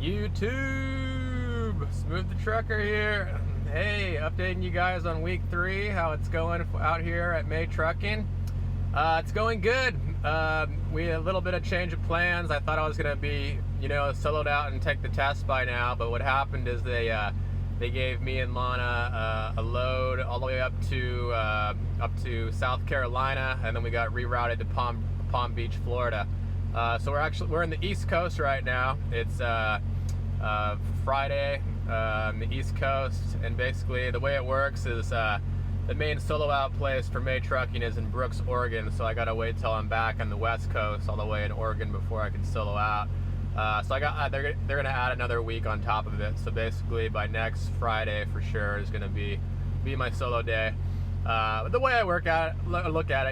YouTube, Smooth the Trucker here. Hey, updating you guys on week 3, how it's going out here at May Trucking. It's going good. We had a little bit of change of plans. I thought I was gonna be, soloed out and take the test by now, but what happened is they gave me and Lana a load all the way up to South Carolina, and then we got rerouted to Palm Beach, Florida. So we're in the East Coast right now. It's Friday on the East Coast, and basically the way it works is the main solo out place for May Trucking is in Brooks, Oregon. So I gotta wait till I'm back on the West Coast, all the way in Oregon, before I can solo out. So they're gonna add another week on top of it. So basically by next Friday for sure is gonna be my solo day. But the way I look at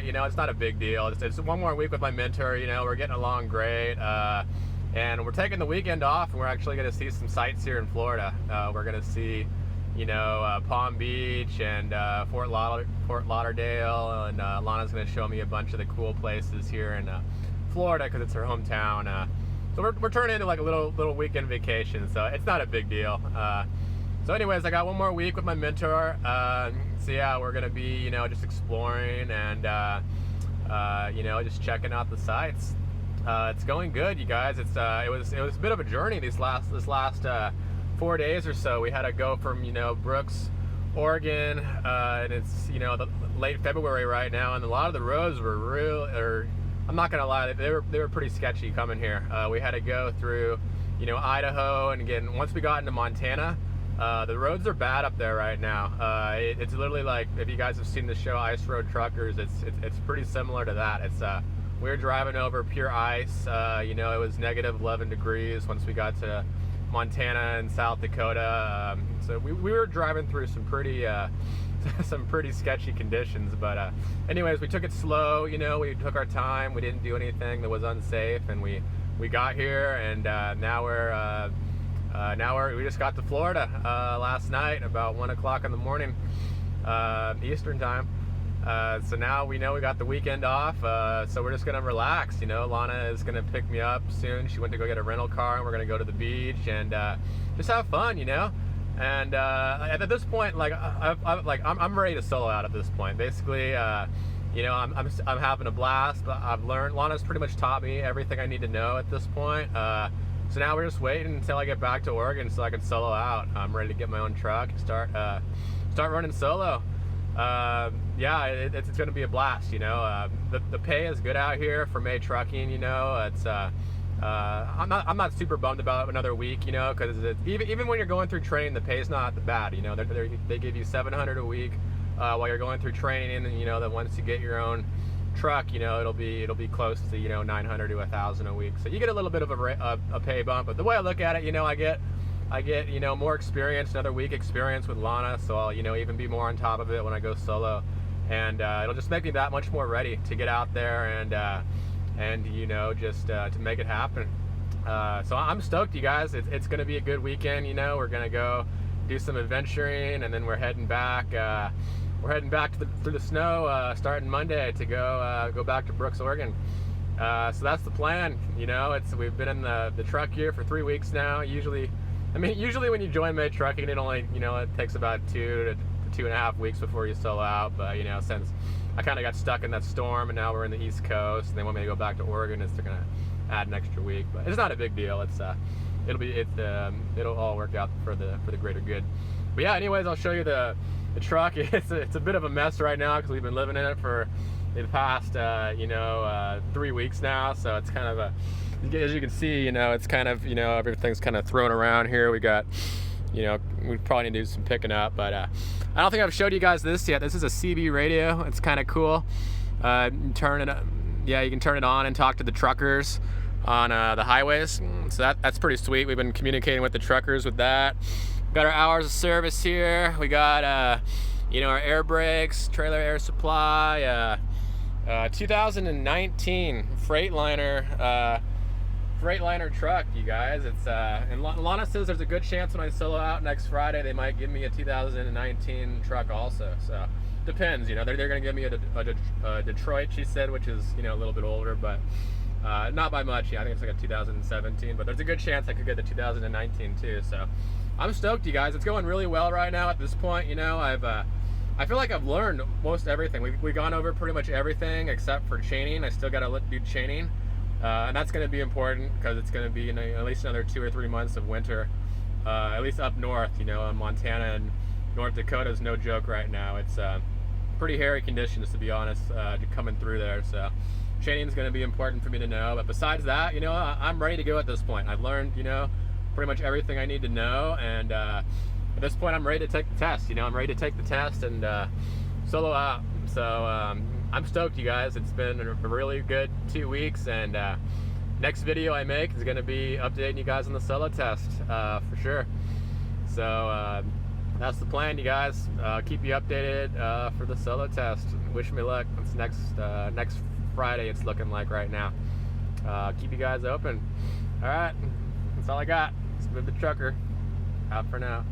it, it's not a big deal. It's one more week with my mentor. We're getting along great, and we're taking the weekend off, and we're actually going to see some sights here in Florida. We're going to see, Palm Beach and Fort Lauderdale, and Lana's going to show me a bunch of the cool places here in Florida because it's her hometown. So we're turning into like a little weekend vacation. So it's not a big deal. So anyways, I got one more week with my mentor. So yeah, we're gonna be, just exploring and, just checking out the sites. It's going good, you guys. It was a bit of a journey this last 4 days or so. We had to go from, Brooks, Oregon, and it's, the late February right now, and a lot of the roads were I'm not gonna lie, they were pretty sketchy coming here. We had to go through, Idaho, and again, once we got into Montana, the roads are bad up there right now. It's literally like, if you guys have seen the show Ice Road Truckers, it's pretty similar to that. We were driving over pure ice. It was negative 11 degrees once we got to Montana and South Dakota. So we were driving through some pretty sketchy conditions. But anyways, we took it slow. We took our time. We didn't do anything that was unsafe, and we got here, and now we just got to Florida last night about 1 o'clock in the morning Eastern time. So now we know we got the weekend off, so we're just gonna relax. Lana is gonna pick me up soon. She went to go get a rental car, and we're gonna go to the beach and just have fun. And at this point, I'm ready to solo out at this point. Basically, I'm having a blast. I've learned. Lana's pretty much taught me everything I need to know at this point. So now we're just waiting until I get back to Oregon so I can solo out. I'm ready to get my own truck and start running solo. It's going to be a blast. The pay is good out here for May Trucking. It's I'm not super bummed about another week. Because even when you're going through training, the pay's not bad. They give you $700 a week while you're going through training, and that once you get your own truck, it'll be close to $900 to $1,000 a week. So you get a little bit of a pay bump. But the way I look at it, I get more experience, another week experience with Lana. So I'll even be more on top of it when I go solo, and it'll just make me that much more ready to get out there and just to make it happen. So I'm stoked, you guys. It's going to be a good weekend. We're going to go do some adventuring, and then we're heading back. We're heading back through the snow starting Monday to go back to Brooks, Oregon. So that's the plan. We've been in the truck here for 3 weeks now. Usually when you join May Trucking, it takes about 2 to 2.5 weeks before you solo out. But since I kind of got stuck in that storm, and now we're in the East Coast, and they want me to go back to Oregon, they're gonna add an extra week. But it's not a big deal. It'll all work out for the greater good. But yeah, anyways, I'll show you the truck. It's a bit of a mess right now because we've been living in it for the past 3 weeks now. So it's kind of as you can see, it's kind of everything's kind of thrown around here. We got we probably need to do some picking up, but I don't think I've showed you guys this yet. This is a CB radio. It's kind of cool. You can turn it on and talk to the truckers on the highways. So that's pretty sweet. We've been communicating with the truckers with that. Got our hours of service here. We got our air brakes, trailer air supply, 2019 Freightliner truck, you guys. It's and Lana says there's a good chance when I solo out next Friday they might give me a 2019 truck also. So depends. They're gonna give me a Detroit, she said, which is a little bit older, but Not by much. Yeah, I think it's like a 2017, but there's a good chance I could get the 2019 too. So I'm stoked, you guys. It's going really well right now at this point. You know, I feel like I've learned most everything. We've gone over pretty much everything except for chaining. I still got to do chaining, and that's going to be important because it's going to be, you know, at least another 2 or 3 months of winter, at least up north. You know, in Montana and North Dakota is no joke right now. It's pretty hairy conditions, to be honest, coming through there. So chaining is going to be important for me to know. But besides that, you know, I'm ready to go at this point. I've learned, you know, pretty much everything I need to know, and at this point I'm ready to take the test. You know, I'm ready to take the test and solo out. So I'm stoked, you guys. It's been a really good 2 weeks, and next video I make is going to be updating you guys on the solo test for sure. So that's the plan, you guys. Keep you updated for the solo test. Wish me luck. It's next Friday it's looking like right now. Keep you guys open. All right, that's all I got. Smooth the trucker. Out for now.